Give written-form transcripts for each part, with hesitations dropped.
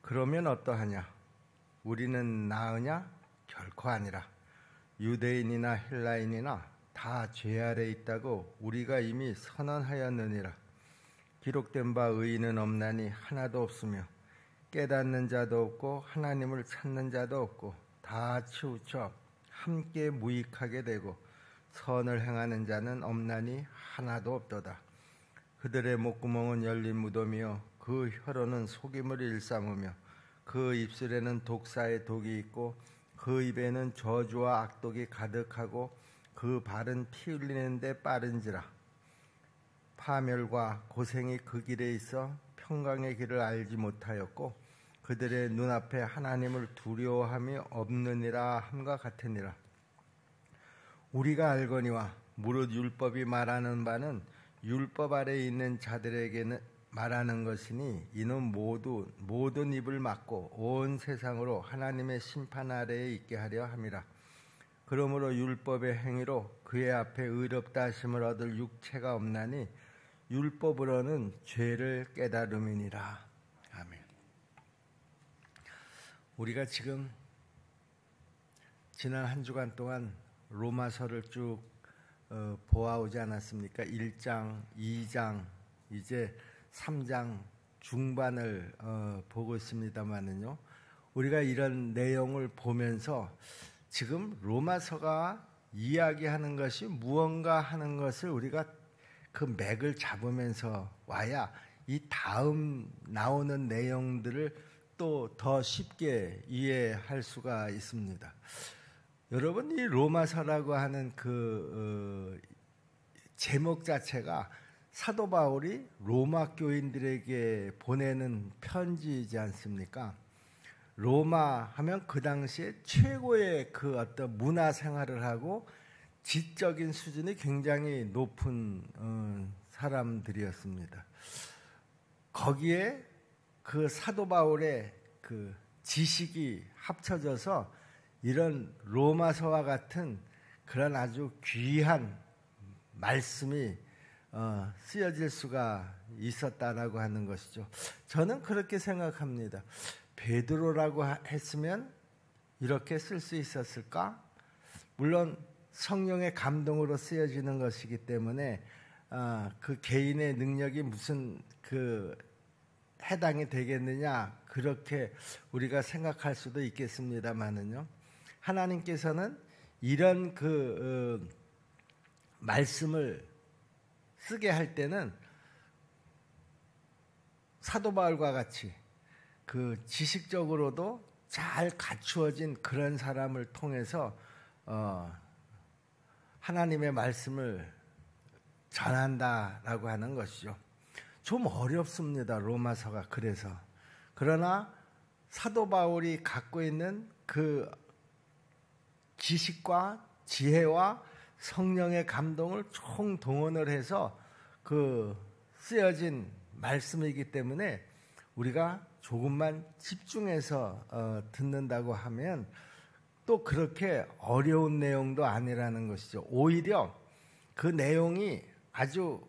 그러면 어떠하냐? 우리는 나으냐? 결코 아니라. 유대인이나 헬라인이나 다 죄 아래 있다고 우리가 이미 선언하였느니라. 기록된 바 의인은 없나니 하나도 없으며 깨닫는 자도 없고 하나님을 찾는 자도 없고 다 치우쳐 함께 무익하게 되고 선을 행하는 자는 없나니 하나도 없도다. 그들의 목구멍은 열린 무덤이요 그 혀로는 속임을 일삼으며 그 입술에는 독사의 독이 있고 그 입에는 저주와 악독이 가득하고 그 발은 피 흘리는 데 빠른지라. 파멸과 고생이 그 길에 있어 평강의 길을 알지 못하였고 그들의 눈앞에 하나님을 두려워함이 없느니라 함과 같으니라. 우리가 알거니와 무릇 율법이 말하는 바는 율법 아래에 있는 자들에게는 말하는 것이니 이는 모든 입을 막고 온 세상으로 하나님의 심판 아래에 있게 하려 함이라. 그러므로 율법의 행위로 그의 앞에 의롭다 하심을 얻을 육체가 없나니 율법으로는 죄를 깨달음이니라. 아멘. 우리가 지금 지난 한 주간 동안 로마서를 쭉 보아오지 않았습니까? 1장, 2장, 이제 3장 중반을 보고 있습니다만은요. 우리가 이런 내용을 보면서 지금 로마서가 이야기하는 것이 무언가 하는 것을 우리가 그 맥을 잡으면서 와야 이 다음 나오는 내용들을 또 더 쉽게 이해할 수가 있습니다. 여러분, 이 로마서라고 하는 그 제목 자체가 사도 바울이 로마 교인들에게 보내는 편지이지 않습니까? 로마 하면 그 당시에 최고의 그 어떤 문화 생활을 하고 지적인 수준이 굉장히 높은 사람들이었습니다. 거기에 그 사도 바울의 그 지식이 합쳐져서 이런 로마서와 같은 그런 아주 귀한 말씀이 쓰여질 수가 있었다라고 하는 것이죠. 저는 그렇게 생각합니다. 베드로라고 했으면 이렇게 쓸 수 있었을까? 물론 성령의 감동으로 쓰여지는 것이기 때문에 그 개인의 능력이 무슨 그 해당이 되겠느냐 그렇게 우리가 생각할 수도 있겠습니다만은요. 하나님께서는 이런 그 말씀을 쓰게 할 때는 사도 바울과 같이 그 지식적으로도 잘 갖추어진 그런 사람을 통해서 하나님의 말씀을 전한다라고 하는 것이죠. 좀 어렵습니다. 로마서가. 그러나 사도 바울이 갖고 있는 그 지식과 지혜와 성령의 감동을 총동원을 해서 그 쓰여진 말씀이기 때문에 우리가 조금만 집중해서 듣는다고 하면 또 그렇게 어려운 내용도 아니라는 것이죠. 오히려 그 내용이 아주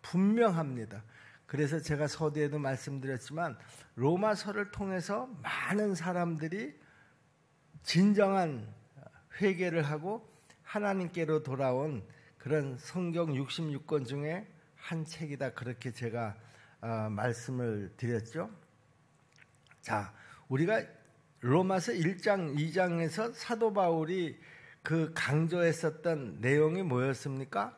분명합니다. 그래서 제가 서두에도 말씀드렸지만 로마서를 통해서 많은 사람들이 진정한 회개를 하고 하나님께로 돌아온 그런 성경 66권 중에 한 책이다. 그렇게 제가 말씀을 드렸죠. 자, 우리가 로마서 1장, 2장에서 사도 바울이 그 강조했었던 내용이 뭐였습니까?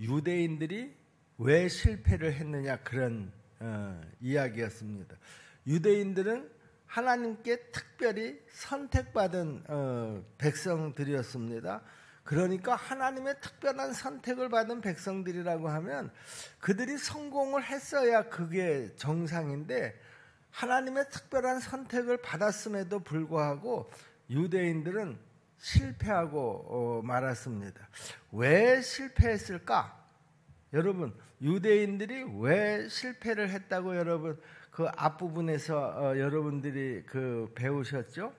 유대인들이 왜 실패를 했느냐 그런 이야기였습니다. 유대인들은 하나님께 특별히 선택받은 백성들이었습니다. 그러니까 하나님의 특별한 선택을 받은 백성들이라고 하면 그들이 성공을 했어야 그게 정상인데 하나님의 특별한 선택을 받았음에도 불구하고 유대인들은 실패하고 말았습니다. 왜 실패했을까? 여러분, 유대인들이 왜 실패를 했다고 여러분 그 앞부분에서 여러분들이 그 배우셨죠?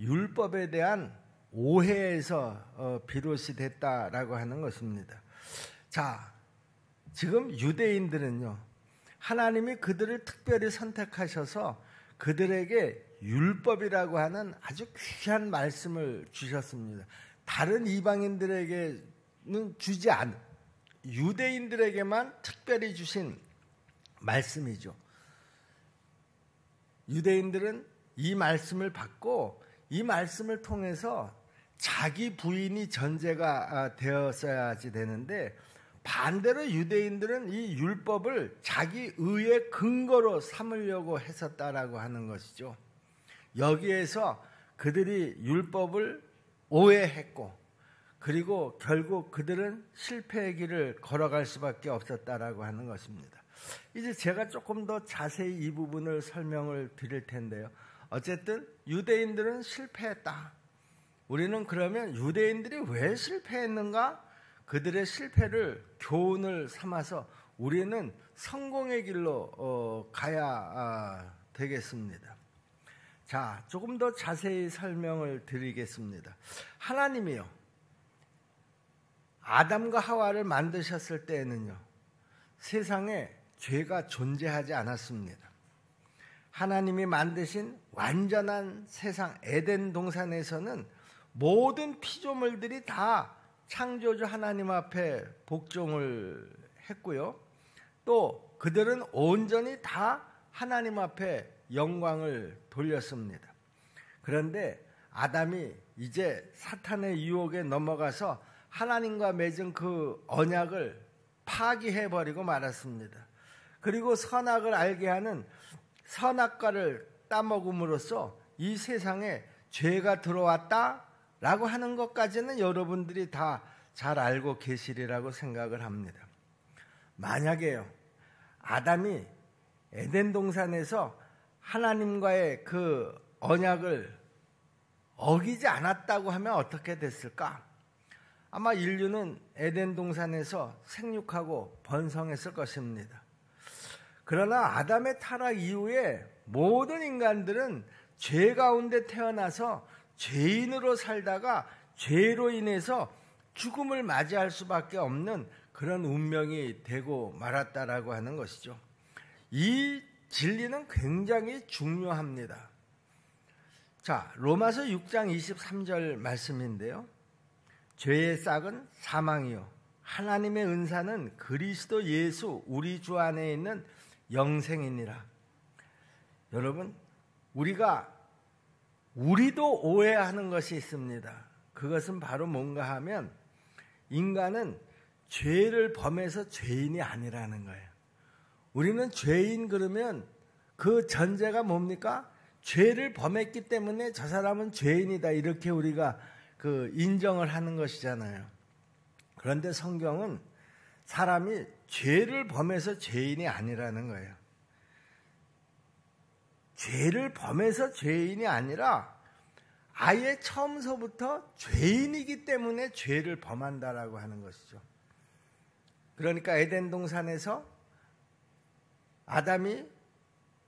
율법에 대한 오해에서 비롯이 됐다라고 하는 것입니다. 자, 지금 유대인들은요, 하나님이 그들을 특별히 선택하셔서 그들에게 율법이라고 하는 아주 귀한 말씀을 주셨습니다. 다른 이방인들에게는 주지 않은, 유대인들에게만 특별히 주신 말씀이죠. 유대인들은 이 말씀을 받고 이 말씀을 통해서 자기 부인이 전제가 되었어야지 되는데, 반대로 유대인들은 이 율법을 자기 의의 근거로 삼으려고 했었다라고 하는 것이죠. 여기에서 그들이 율법을 오해했고, 그리고 결국 그들은 실패의 길을 걸어갈 수밖에 없었다라고 하는 것입니다. 이제 제가 조금 더 자세히 이 부분을 설명을 드릴 텐데요. 어쨌든 유대인들은 실패했다. 우리는 그러면 유대인들이 왜 실패했는가? 그들의 실패를 교훈을 삼아서 우리는 성공의 길로 가야 되겠습니다. 자, 조금 더 자세히 설명을 드리겠습니다. 하나님이요, 아담과 하와를 만드셨을 때에는요, 세상에 죄가 존재하지 않았습니다. 하나님이 만드신 완전한 세상 에덴 동산에서는 모든 피조물들이 다 창조주 하나님 앞에 복종을 했고요. 또 그들은 온전히 다 하나님 앞에 영광을 돌렸습니다. 그런데 아담이 이제 사탄의 유혹에 넘어가서 하나님과 맺은 그 언약을 파기해버리고 말았습니다. 그리고 선악을 알게 하는 선악과를 따먹음으로써 이 세상에 죄가 들어왔다라고 하는 것까지는 여러분들이 다 잘 알고 계시리라고 생각을 합니다. 만약에요, 아담이 에덴 동산에서 하나님과의 그 언약을 어기지 않았다고 하면 어떻게 됐을까? 아마 인류는 에덴 동산에서 생육하고 번성했을 것입니다. 그러나 아담의 타락 이후에 모든 인간들은 죄 가운데 태어나서 죄인으로 살다가 죄로 인해서 죽음을 맞이할 수밖에 없는 그런 운명이 되고 말았다라고 하는 것이죠. 이 진리는 굉장히 중요합니다. 자, 로마서 6장 23절 말씀인데요. 죄의 싹은 사망이요, 하나님의 은사는 그리스도 예수 우리 주 안에 있는 영생이니라. 여러분, 우리도 오해하는 것이 있습니다. 그것은 바로 뭔가 하면 인간은 죄를 범해서 죄인이 아니라는 거예요. 우리는 죄인 그러면 그 전제가 뭡니까? 죄를 범했기 때문에 저 사람은 죄인이다, 이렇게 우리가 그 인정을 하는 것이잖아요. 그런데 성경은 사람이 죄를 범해서 죄인이 아니라는 거예요. 죄를 범해서 죄인이 아니라 아예 처음서부터 죄인이기 때문에 죄를 범한다라고 하는 것이죠. 그러니까 에덴 동산에서 아담이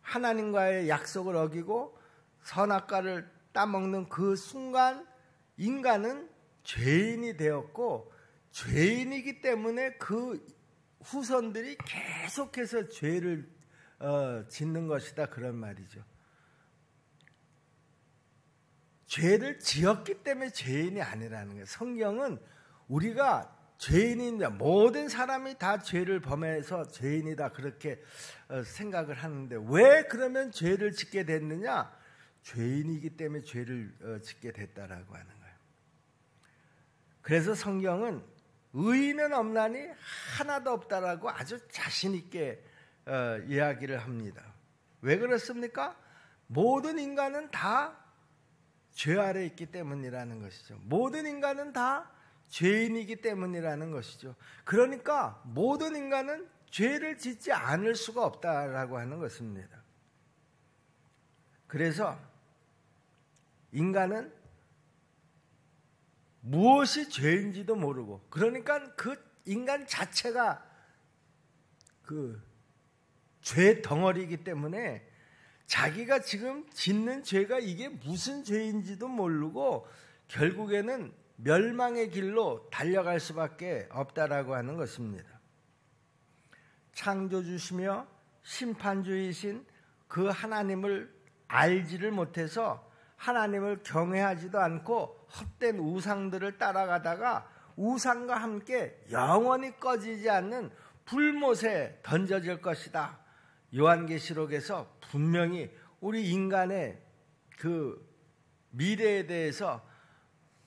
하나님과의 약속을 어기고 선악과를 따먹는 그 순간 인간은 죄인이 되었고, 죄인이기 때문에 그 후손들이 계속해서 죄를 짓는 것이다, 그런 말이죠. 죄를 지었기 때문에 죄인이 아니라는 거예요. 성경은 우리가 죄인인데 모든 사람이 다 죄를 범해서 죄인이다, 그렇게 생각을 하는데 왜 그러면 죄를 짓게 됐느냐? 죄인이기 때문에 죄를 짓게 됐다라고 하는 거예요. 그래서 성경은 의인은 없나니 하나도 없다라고 아주 자신 있게 이야기를 합니다. 왜 그렇습니까? 모든 인간은 다 죄 아래 있기 때문이라는 것이죠. 모든 인간은 다 죄인이기 때문이라는 것이죠. 그러니까 모든 인간은 죄를 짓지 않을 수가 없다라고 하는 것입니다. 그래서 인간은 무엇이 죄인지도 모르고, 그러니까 그 인간 자체가 그 죄 덩어리이기 때문에 자기가 지금 짓는 죄가 이게 무슨 죄인지도 모르고 결국에는 멸망의 길로 달려갈 수밖에 없다라고 하는 것입니다. 창조주시며 심판주이신 그 하나님을 알지를 못해서 하나님을 경외하지도 않고 헛된 우상들을 따라가다가 우상과 함께 영원히 꺼지지 않는 불못에 던져질 것이다. 요한계시록에서 분명히 우리 인간의 그 미래에 대해서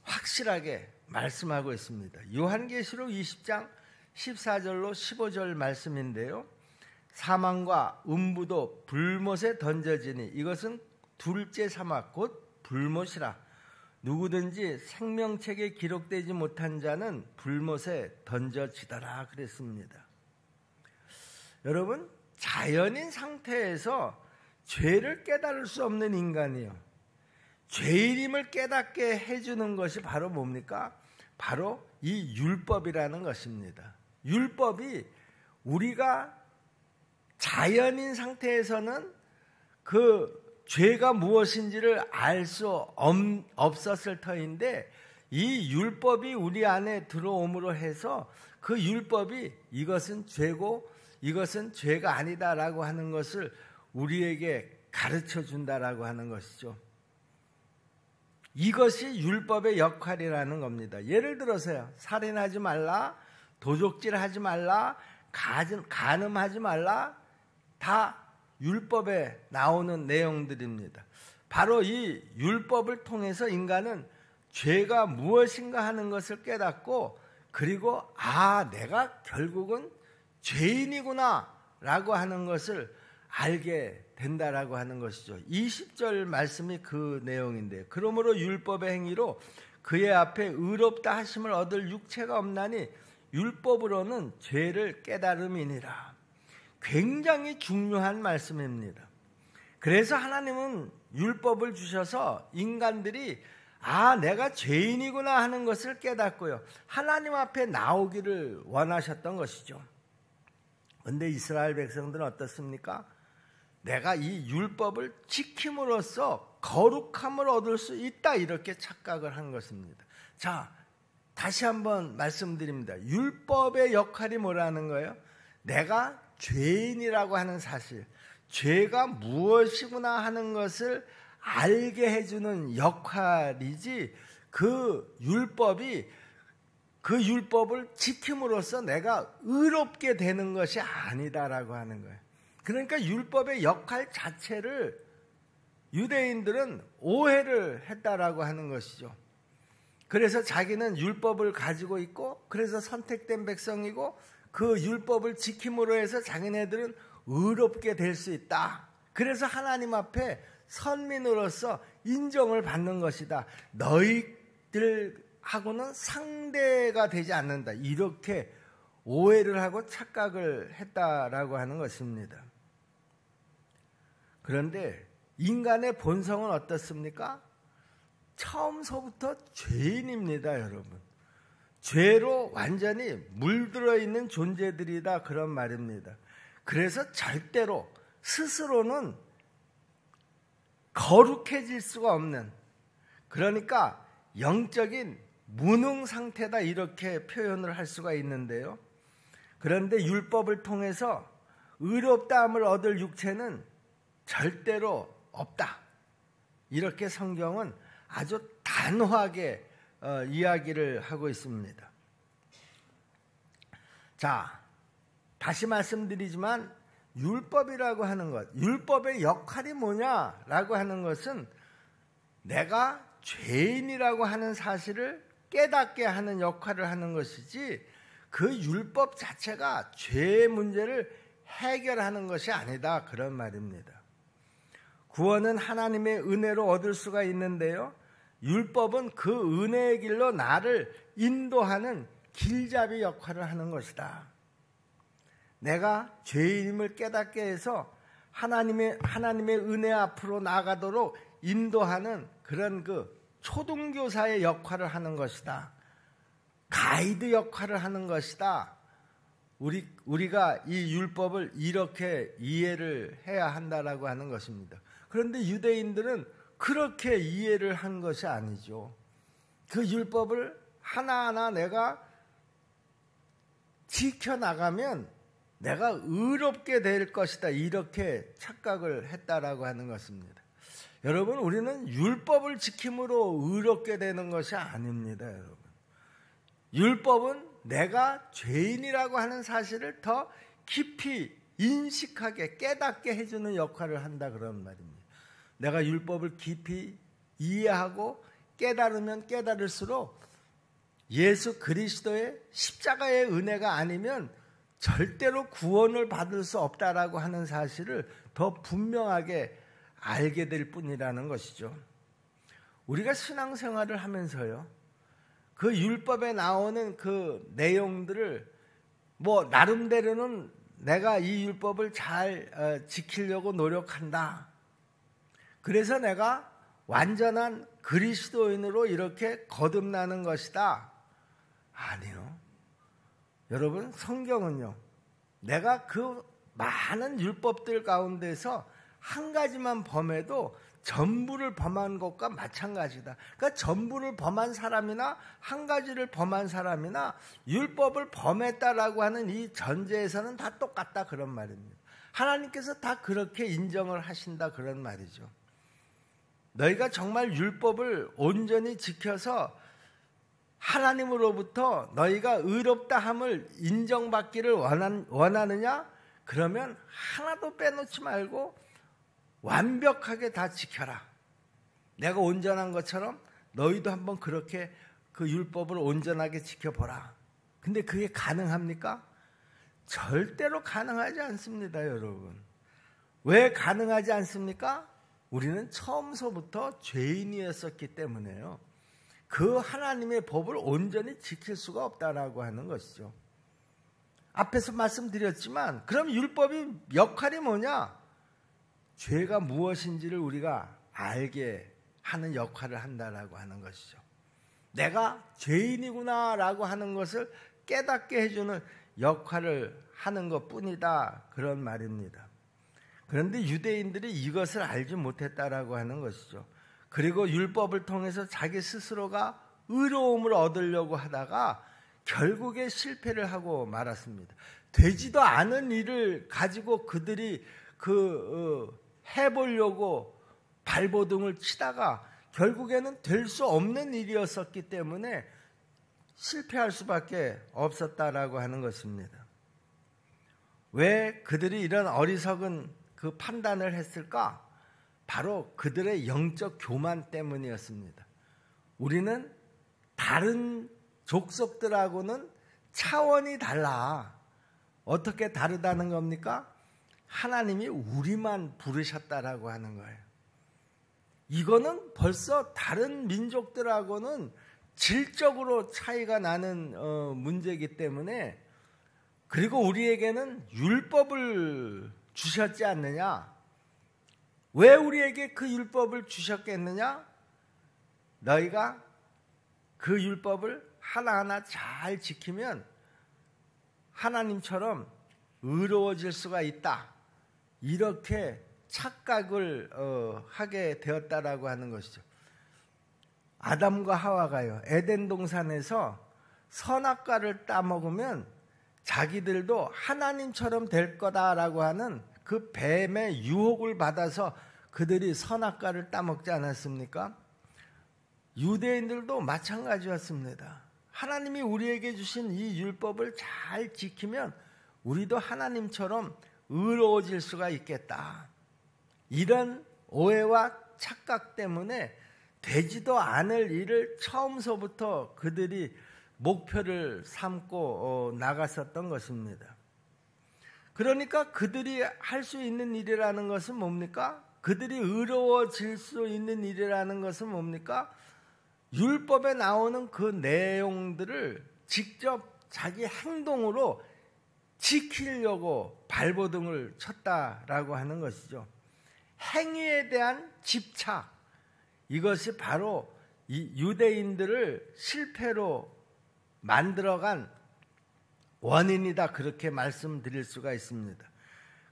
확실하게 말씀하고 있습니다. 요한계시록 20장 14절로 15절 말씀인데요. 사망과 음부도 불못에 던져지니 이것은 둘째 사막 곧 불못이라. 누구든지 생명책에 기록되지 못한 자는 불못에 던져지더라 그랬습니다. 여러분, 자연인 상태에서 죄를 깨달을 수 없는 인간이요, 죄인임을 깨닫게 해주는 것이 바로 뭡니까? 바로 이 율법이라는 것입니다. 율법이 우리가 자연인 상태에서는 그 죄가 무엇인지를 알 수 없었을 터인데, 이 율법이 우리 안에 들어옴으로 해서 그 율법이 이것은 죄고 이것은 죄가 아니다라고 하는 것을 우리에게 가르쳐 준다라고 하는 것이죠. 이것이 율법의 역할이라는 겁니다. 예를 들어서요, 살인하지 말라, 도적질하지 말라, 간음하지 말라, 다 율법에 나오는 내용들입니다. 바로 이 율법을 통해서 인간은 죄가 무엇인가 하는 것을 깨닫고, 그리고 내가 결국은 죄인이구나 라고 하는 것을 알게 된다라고 하는 것이죠. 20절 말씀이 그 내용인데요. 그러므로 율법의 행위로 그의 앞에 의롭다 하심을 얻을 육체가 없나니 율법으로는 죄를 깨달음이니라. 굉장히 중요한 말씀입니다. 그래서 하나님은 율법을 주셔서 인간들이 내가 죄인이구나 하는 것을 깨닫고요, 하나님 앞에 나오기를 원하셨던 것이죠. 그런데 이스라엘 백성들은 어떻습니까? 내가 이 율법을 지킴으로써 거룩함을 얻을 수 있다, 이렇게 착각을 한 것입니다. 자, 다시 한번 말씀드립니다. 율법의 역할이 뭐라는 거예요? 내가 죄인이라고 하는 사실, 죄가 무엇이구나 하는 것을 알게 해주는 역할이지, 그 율법을 지킴으로써 내가 의롭게 되는 것이 아니다라고 하는 거예요. 그러니까 율법의 역할 자체를 유대인들은 오해를 했다라고 하는 것이죠. 그래서 자기는 율법을 가지고 있고, 그래서 선택된 백성이고, 그 율법을 지킴으로 해서 자기네들은 의롭게 될 수 있다. 그래서 하나님 앞에 선민으로서 인정을 받는 것이다. 너희들하고는 상대가 되지 않는다. 이렇게 오해를 하고 착각을 했다라고 하는 것입니다. 그런데 인간의 본성은 어떻습니까? 처음서부터 죄인입니다, 여러분. 죄로 완전히 물들어 있는 존재들이다, 그런 말입니다. 그래서 절대로 스스로는 거룩해질 수가 없는, 그러니까 영적인 무능 상태다, 이렇게 표현을 할 수가 있는데요. 그런데 율법을 통해서 의롭다함을 얻을 육체는 절대로 없다, 이렇게 성경은 아주 단호하게 이야기를 하고 있습니다. 자, 다시 말씀드리지만 율법이라고 하는 것, 율법의 역할이 뭐냐라고 하는 것은 내가 죄인이라고 하는 사실을 깨닫게 하는 역할을 하는 것이지, 그 율법 자체가 죄의 문제를 해결하는 것이 아니다, 그런 말입니다. 구원은 하나님의 은혜로 얻을 수가 있는데요, 율법은 그 은혜의 길로 나를 인도하는 길잡이 역할을 하는 것이다. 내가 죄인임을 깨닫게 해서 하나님의 은혜 앞으로 나아가도록 인도하는 그런 그 초등교사의 역할을 하는 것이다. 가이드 역할을 하는 것이다. 우리가 이 율법을 이렇게 이해를 해야 한다라고 하는 것입니다. 그런데 유대인들은 그렇게 이해를 한 것이 아니죠. 그 율법을 하나하나 내가 지켜나가면 내가 의롭게 될 것이다, 이렇게 착각을 했다라고 하는 것입니다. 여러분, 우리는 율법을 지킴으로 의롭게 되는 것이 아닙니다. 여러분, 율법은 내가 죄인이라고 하는 사실을 더 깊이 인식하게 깨닫게 해주는 역할을 한다, 그런 말입니다. 내가 율법을 깊이 이해하고 깨달으면 깨달을수록 예수 그리스도의 십자가의 은혜가 아니면 절대로 구원을 받을 수 없다라고 하는 사실을 더 분명하게 알게 될 뿐이라는 것이죠. 우리가 신앙생활을 하면서요, 그 율법에 나오는 그 내용들을 나름대로는 내가 이 율법을 잘 지키려고 노력한다, 그래서 내가 완전한 그리스도인으로 이렇게 거듭나는 것이다. 아니요. 여러분, 성경은요, 내가 그 많은 율법들 가운데서 한 가지만 범해도 전부를 범한 것과 마찬가지다. 그러니까 전부를 범한 사람이나 한 가지를 범한 사람이나 율법을 범했다라고 하는 이 전제에서는 다 똑같다, 그런 말입니다. 하나님께서 다 그렇게 인정을 하신다, 그런 말이죠. 너희가 정말 율법을 온전히 지켜서 하나님으로부터 너희가 의롭다 함을 인정받기를 원하느냐? 그러면 하나도 빼놓지 말고 완벽하게 다 지켜라. 내가 온전한 것처럼 너희도 한번 그렇게 그 율법을 온전하게 지켜보라. 근데 그게 가능합니까? 절대로 가능하지 않습니다, 여러분. 왜 가능하지 않습니까? 우리는 처음서부터 죄인이었었기 때문에요. 그 하나님의 법을 온전히 지킬 수가 없다라고 하는 것이죠. 앞에서 말씀드렸지만, 그럼 율법이 역할이 뭐냐? 죄가 무엇인지를 우리가 알게 하는 역할을 한다라고 하는 것이죠. 내가 죄인이구나라고 하는 것을 깨닫게 해주는 역할을 하는 것뿐이다, 그런 말입니다. 그런데 유대인들이 이것을 알지 못했다라고 하는 것이죠. 그리고 율법을 통해서 자기 스스로가 의로움을 얻으려고 하다가 결국에 실패를 하고 말았습니다. 되지도 않은 일을 가지고 그들이 해보려고 발버둥을 치다가 결국에는 될 수 없는 일이었었기 때문에 실패할 수밖에 없었다라고 하는 것입니다. 왜 그들이 이런 어리석은 그 판단을 했을까? 바로 그들의 영적 교만 때문이었습니다. 우리는 다른 족속들하고는 차원이 달라. 어떻게 다르다는 겁니까? 하나님이 우리만 부르셨다라고 하는 거예요. 이거는 벌써 다른 민족들하고는 질적으로 차이가 나는 문제이기 때문에, 그리고 우리에게는 율법을 주셨지 않느냐? 왜 우리에게 그 율법을 주셨겠느냐? 너희가 그 율법을 하나하나 잘 지키면 하나님처럼 의로워질 수가 있다, 이렇게 착각을 하게 되었다라고 하는 것이죠. 아담과 하와가요, 에덴 동산에서 선악과를 따먹으면 자기들도 하나님처럼 될 거다라고 하는 그 뱀의 유혹을 받아서 그들이 선악과를 따먹지 않았습니까? 유대인들도 마찬가지였습니다. 하나님이 우리에게 주신 이 율법을 잘 지키면 우리도 하나님처럼 의로워질 수가 있겠다. 이런 오해와 착각 때문에 되지도 않을 일을 처음서부터 그들이 목표를 삼고 나갔었던 것입니다. 그러니까 그들이 할 수 있는 일이라는 것은 뭡니까? 그들이 의로워질 수 있는 일이라는 것은 뭡니까? 율법에 나오는 그 내용들을 직접 자기 행동으로 지키려고 발버둥을 쳤다라고 하는 것이죠. 행위에 대한 집착, 이것이 바로 이 유대인들을 실패로 만들어간 원인이다, 그렇게 말씀드릴 수가 있습니다.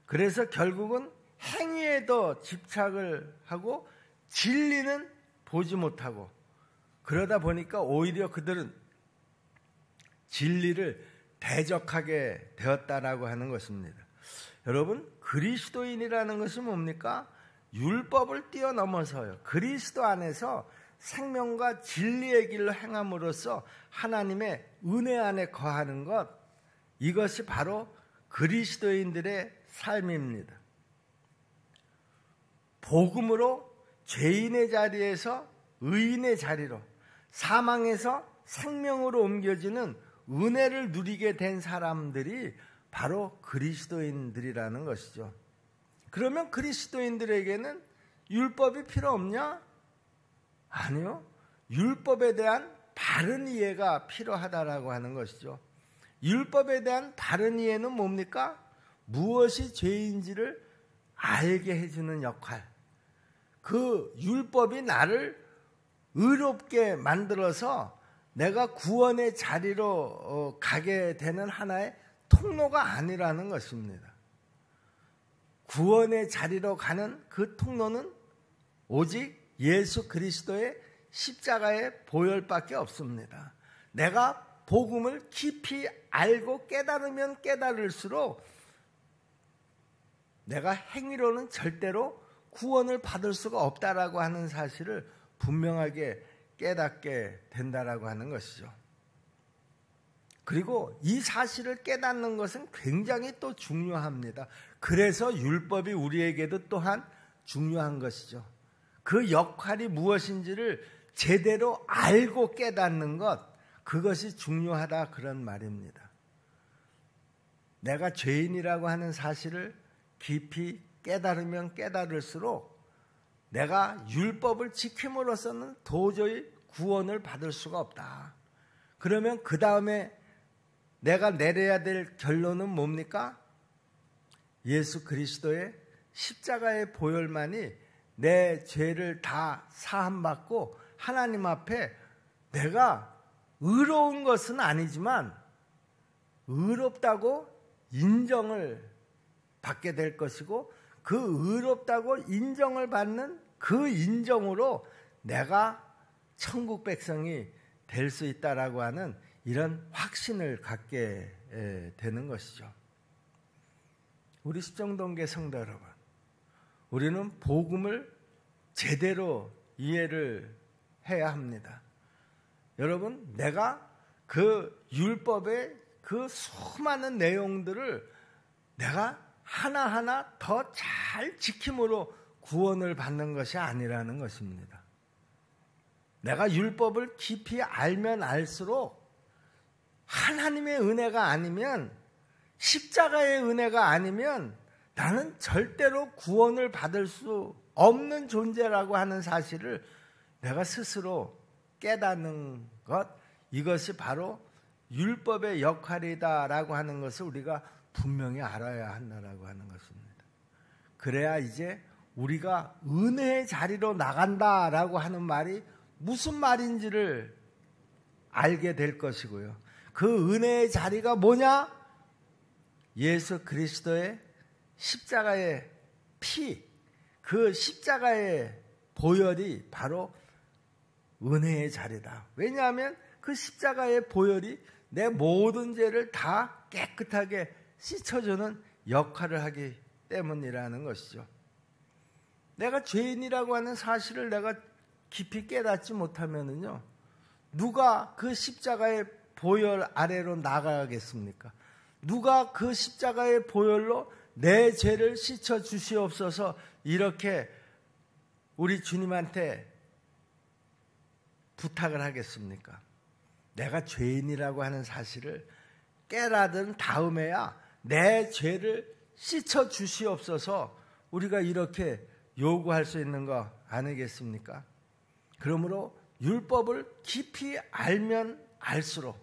그래서 결국은 행위에 더 집착을 하고 진리는 보지 못하고, 그러다 보니까 오히려 그들은 진리를 대적하게 되었다라고 하는 것입니다. 여러분, 그리스도인이라는 것이 뭡니까? 율법을 뛰어넘어서요, 그리스도 안에서 생명과 진리의 길로 행함으로써 하나님의 은혜 안에 거하는 것, 이것이 바로 그리스도인들의 삶입니다. 복음으로 죄인의 자리에서 의인의 자리로, 사망에서 생명으로 옮겨지는 은혜를 누리게 된 사람들이 바로 그리스도인들이라는 것이죠. 그러면 그리스도인들에게는 율법이 필요 없냐? 아니요. 율법에 대한 바른 이해가 필요하다라고 하는 것이죠. 율법에 대한 바른 이해는 뭡니까? 무엇이 죄인지를 알게 해주는 역할. 그 율법이 나를 의롭게 만들어서 내가 구원의 자리로 가게 되는 하나의 통로가 아니라는 것입니다. 구원의 자리로 가는 그 통로는 오직 예수 그리스도의 십자가의 보혈밖에 없습니다. 내가 복음을 깊이 알고 깨달으면 깨달을수록 내가 행위로는 절대로 구원을 받을 수가 없다라고 하는 사실을 분명하게 깨닫게 된다라고 하는 것이죠. 그리고 이 사실을 깨닫는 것은 굉장히 또 중요합니다. 그래서 율법이 우리에게도 또한 중요한 것이죠. 그 역할이 무엇인지를 제대로 알고 깨닫는 것, 그것이 중요하다, 그런 말입니다. 내가 죄인이라고 하는 사실을 깊이 깨달으면 깨달을수록 내가 율법을 지킴으로써는 도저히 구원을 받을 수가 없다. 그러면 그 다음에 내가 내려야 될 결론은 뭡니까? 예수 그리스도의 십자가의 보혈만이 내 죄를 다 사함받고 하나님 앞에 내가 의로운 것은 아니지만 의롭다고 인정을 받게 될 것이고, 그 의롭다고 인정을 받는 그 인정으로 내가 천국 백성이 될 수 있다라고 하는 이런 확신을 갖게 되는 것이죠. 우리 십정동계 성도 여러분, 우리는 복음을 제대로 이해를 해야 합니다. 여러분, 내가 그 율법의 그 수많은 내용들을 내가 하나하나 더 잘 지킴으로 구원을 받는 것이 아니라는 것입니다. 내가 율법을 깊이 알면 알수록 하나님의 은혜가 아니면, 십자가의 은혜가 아니면 나는 절대로 구원을 받을 수 없는 존재라고 하는 사실을 내가 스스로 깨닫는 것, 이것이 바로 율법의 역할이다라고 하는 것을 우리가 분명히 알아야 한다라고 하는 것입니다. 그래야 이제 우리가 은혜의 자리로 나간다라고 하는 말이 무슨 말인지를 알게 될 것이고요. 그 은혜의 자리가 뭐냐? 예수 그리스도의 십자가의 피, 그 십자가의 보혈이 바로 은혜의 자리다. 왜냐하면 그 십자가의 보혈이 내 모든 죄를 다 깨끗하게 씻어주는 역할을 하기 때문이라는 것이죠. 내가 죄인이라고 하는 사실을 내가 깊이 깨닫지 못하면은요, 누가 그 십자가의 보혈 아래로 나가겠습니까? 누가 그 십자가의 보혈로 내 죄를 씻어 주시옵소서 이렇게 우리 주님한테 부탁을 하겠습니까? 내가 죄인이라고 하는 사실을 깨달은 다음에야 내 죄를 씻어 주시옵소서 우리가 이렇게 요구할 수 있는 거 아니겠습니까? 그러므로 율법을 깊이 알면 알수록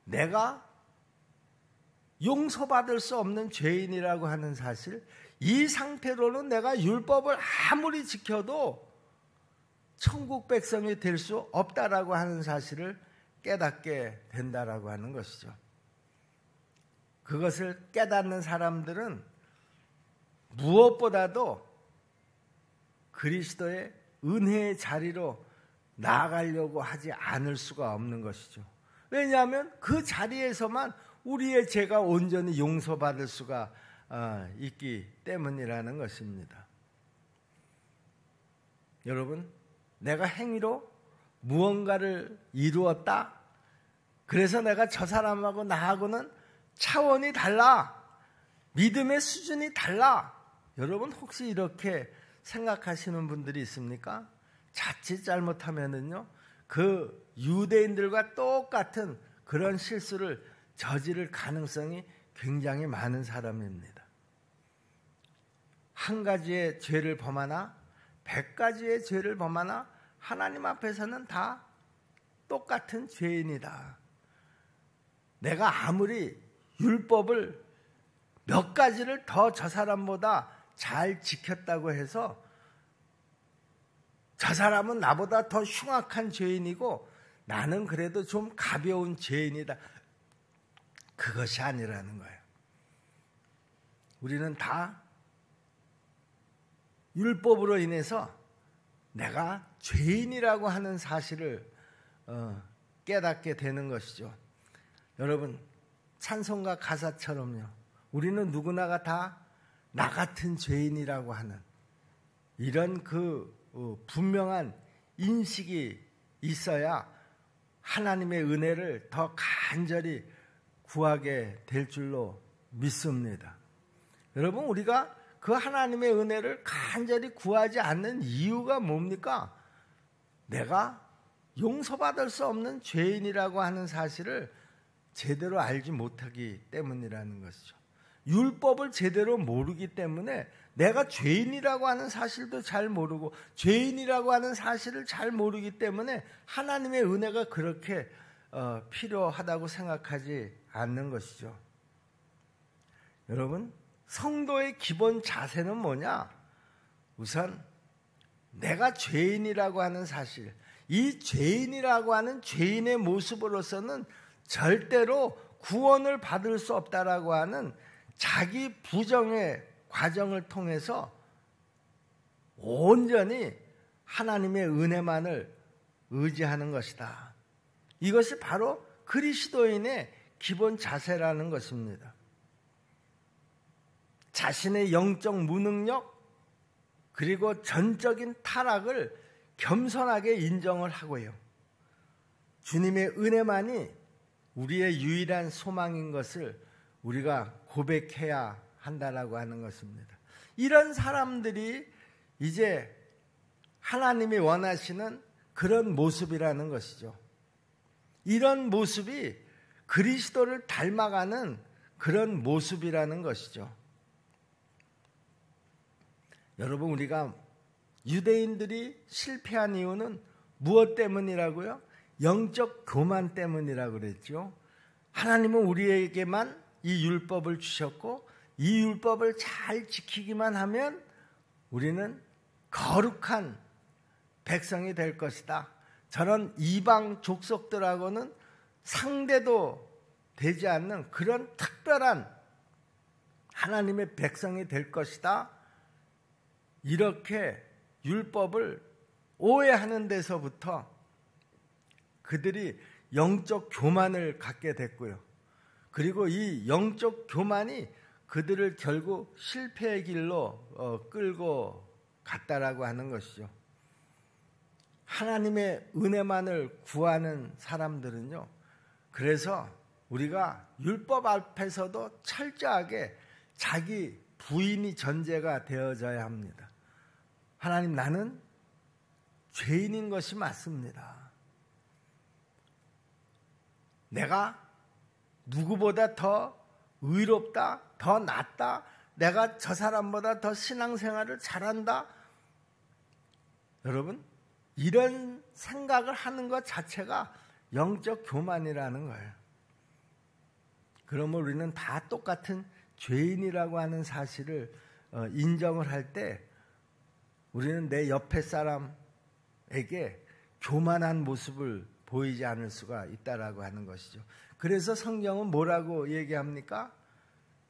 내가 용서받을 수 없는 죄인이라고 하는 사실, 이 상태로는 내가 율법을 아무리 지켜도 천국 백성이 될 수 없다라고 하는 사실을 깨닫게 된다라고 하는 것이죠. 그것을 깨닫는 사람들은 무엇보다도 그리스도의 은혜의 자리로 나아가려고 하지 않을 수가 없는 것이죠. 왜냐하면 그 자리에서만 우리의 죄가 온전히 용서받을 수가 있기 때문이라는 것입니다. 여러분, 내가 행위로 무언가를 이루었다. 그래서 내가 저 사람하고 나하고는 차원이 달라. 믿음의 수준이 달라. 여러분, 혹시 이렇게 생각하시는 분들이 있습니까? 자칫 잘못하면은요, 그 유대인들과 똑같은 그런 실수를 저지를 가능성이 굉장히 많은 사람입니다. 한 가지의 죄를 범하나 100가지의 죄를 범하나 하나님 앞에서는 다 똑같은 죄인이다. 내가 아무리 율법을 몇 가지를 더 저 사람보다 잘 지켰다고 해서 저 사람은 나보다 더 흉악한 죄인이고 나는 그래도 좀 가벼운 죄인이다. 그것이 아니라는 거예요. 우리는 다 율법으로 인해서 내가 죄인이라고 하는 사실을 깨닫게 되는 것이죠. 여러분, 찬송가 가사처럼요, 우리는 누구나가 다 나 같은 죄인이라고 하는 이런 분명한 인식이 있어야 하나님의 은혜를 더 간절히 구하게 될 줄로 믿습니다. 여러분, 우리가 그 하나님의 은혜를 간절히 구하지 않는 이유가 뭡니까? 내가 용서받을 수 없는 죄인이라고 하는 사실을 제대로 알지 못하기 때문이라는 것이죠. 율법을 제대로 모르기 때문에 내가 죄인이라고 하는 사실도 잘 모르고 죄인이라고 하는 사실을 잘 모르기 때문에 하나님의 은혜가 그렇게 필요하다고 생각하지 않는 것이죠. 여러분, 성도의 기본 자세는 뭐냐? 우선 내가 죄인이라고 하는 사실, 이 죄인이라고 하는 죄인의 모습으로서는 절대로 구원을 받을 수 없다라고 하는 자기 부정의 과정을 통해서 온전히 하나님의 은혜만을 의지하는 것이다. 이것이 바로 그리스도인의 기본 자세라는 것입니다. 자신의 영적 무능력 그리고 전적인 타락을 겸손하게 인정을 하고요, 주님의 은혜만이 우리의 유일한 소망인 것을 우리가 고백해야 한다라고 하는 것입니다. 이런 사람들이 이제 하나님이 원하시는 그런 모습이라는 것이죠. 이런 모습이 그리스도를 닮아가는 그런 모습이라는 것이죠. 여러분, 우리가 유대인들이 실패한 이유는 무엇 때문이라고요? 영적 교만 때문이라고 그랬죠. 하나님은 우리에게만 이 율법을 주셨고 이 율법을 잘 지키기만 하면 우리는 거룩한 백성이 될 것이다. 저런 이방 족속들하고는 상대도 되지 않는 그런 특별한 하나님의 백성이 될 것이다. 이렇게 율법을 오해하는 데서부터 그들이 영적 교만을 갖게 됐고요. 그리고 이 영적 교만이 그들을 결국 실패의 길로 끌고 갔다라고 하는 것이죠. 하나님의 은혜만을 구하는 사람들은요, 그래서 우리가 율법 앞에서도 철저하게 자기 부인이 전제가 되어져야 합니다. 하나님, 나는 죄인인 것이 맞습니다. 내가 누구보다 더 의롭다, 더 낫다, 내가 저 사람보다 더 신앙생활을 잘한다. 여러분, 이런 생각을 하는 것 자체가 영적 교만이라는 거예요. 그러면 우리는 다 똑같은 죄인이라고 하는 사실을 인정을 할 때 우리는 내 옆에 사람에게 교만한 모습을 보이지 않을 수가 있다라고 하는 것이죠. 그래서 성경은 뭐라고 얘기합니까?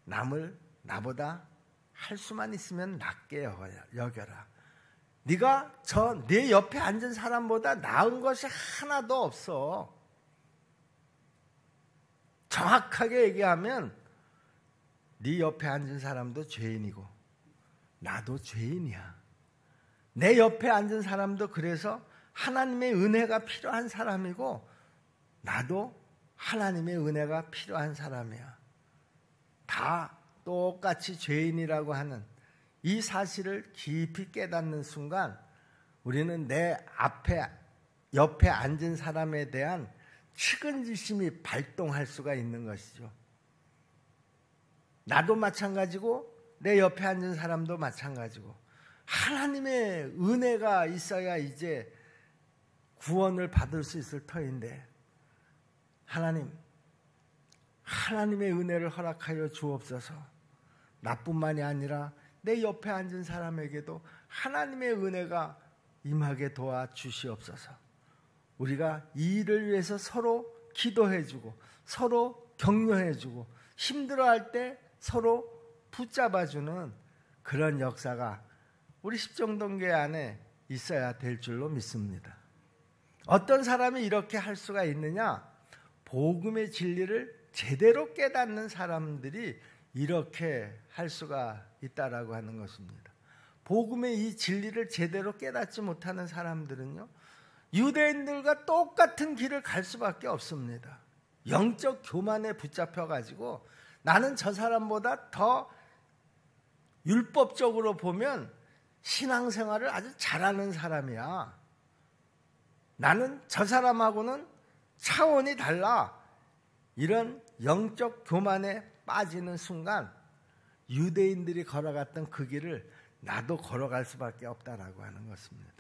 남을 나보다 할 수만 있으면 낫게 여겨라. 네가 내 옆에 앉은 사람보다 나은 것이 하나도 없어. 정확하게 얘기하면 네 옆에 앉은 사람도 죄인이고 나도 죄인이야. 내 옆에 앉은 사람도 그래서 하나님의 은혜가 필요한 사람이고 나도 하나님의 은혜가 필요한 사람이야. 다 똑같이 죄인이라고 하는 이 사실을 깊이 깨닫는 순간 우리는 내 옆에 앉은 사람에 대한 측은지심이 발동할 수가 있는 것이죠. 나도 마찬가지고 내 옆에 앉은 사람도 마찬가지고 하나님의 은혜가 있어야 이제 구원을 받을 수 있을 터인데 하나님의 은혜를 허락하여 주옵소서. 나뿐만이 아니라 내 옆에 앉은 사람에게도 하나님의 은혜가 임하게 도와주시옵소서. 우리가 이 일을 위해서 서로 기도해주고 서로 격려해주고 힘들어할 때 서로 붙잡아주는 그런 역사가 우리 십정동교회 안에 있어야 될 줄로 믿습니다. 어떤 사람이 이렇게 할 수가 있느냐? 복음의 진리를 제대로 깨닫는 사람들이 이렇게 할 수가 있다라고 하는 것입니다. 복음의 이 진리를 제대로 깨닫지 못하는 사람들은요, 유대인들과 똑같은 길을 갈 수밖에 없습니다. 영적 교만에 붙잡혀가지고 나는 저 사람보다 더 율법적으로 보면 신앙생활을 아주 잘하는 사람이야. 나는 저 사람하고는 차원이 달라. 이런 영적 교만에 빠지는 순간 유대인들이 걸어갔던 그 길을 나도 걸어갈 수밖에 없다라고 하는 것입니다.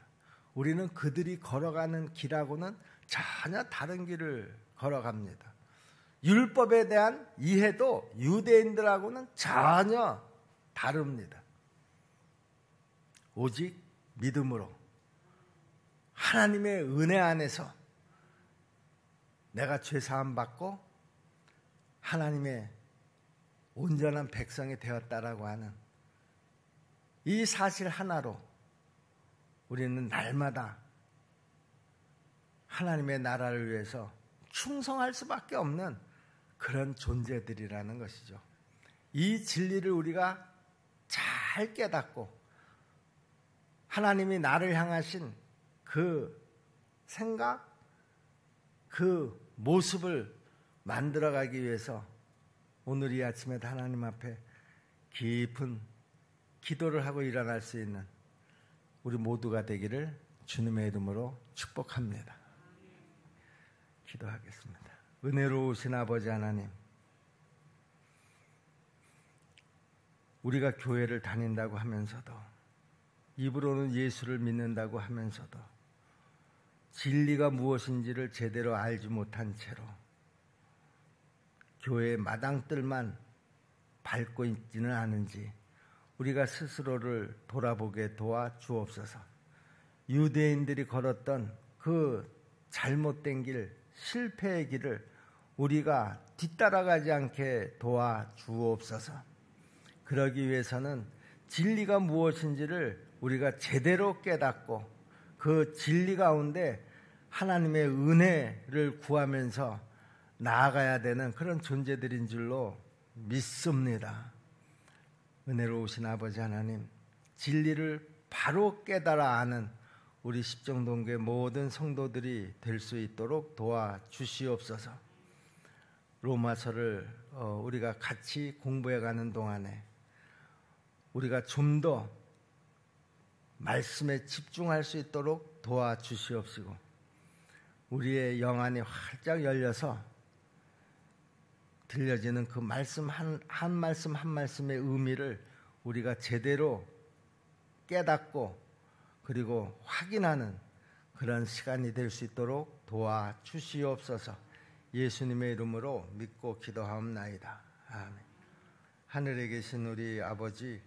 우리는 그들이 걸어가는 길하고는 전혀 다른 길을 걸어갑니다. 율법에 대한 이해도 유대인들하고는 전혀 다릅니다. 오직 믿음으로 하나님의 은혜 안에서 내가 죄사함 받고 하나님의 온전한 백성이 되었다라고 하는 이 사실 하나로 우리는 날마다 하나님의 나라를 위해서 충성할 수밖에 없는 그런 존재들이라는 것이죠. 이 진리를 우리가 잘 깨닫고 하나님이 나를 향하신 그 생각, 그 모습을 만들어가기 위해서 오늘 이 아침에 하나님 앞에 깊은 기도를 하고 일어날 수 있는 우리 모두가 되기를 주님의 이름으로 축복합니다. 기도하겠습니다. 은혜로우신 아버지 하나님, 우리가 교회를 다닌다고 하면서도 입으로는 예수를 믿는다고 하면서도 진리가 무엇인지를 제대로 알지 못한 채로 교회의 마당들만 밟고 있지는 않은지 우리가 스스로를 돌아보게 도와 주옵소서. 유대인들이 걸었던 그 잘못된 길, 실패의 길을 우리가 뒤따라가지 않게 도와 주옵소서. 그러기 위해서는 진리가 무엇인지를 우리가 제대로 깨닫고 그 진리 가운데 하나님의 은혜를 구하면서 나아가야 되는 그런 존재들인 줄로 믿습니다. 은혜로우신 아버지 하나님, 진리를 바로 깨달아 아는 우리 십정동교회 모든 성도들이 될 수 있도록 도와주시옵소서. 로마서를 우리가 같이 공부해가는 동안에 우리가 좀 더 말씀에 집중할 수 있도록 도와주시옵시고 우리의 영안이 활짝 열려서 들려지는 그 말씀 한 말씀 한 말씀의 의미를 우리가 제대로 깨닫고 그리고 확인하는 그런 시간이 될 수 있도록 도와주시옵소서. 예수님의 이름으로 믿고 기도하옵나이다. 아멘. 하늘에 계신 우리 아버지의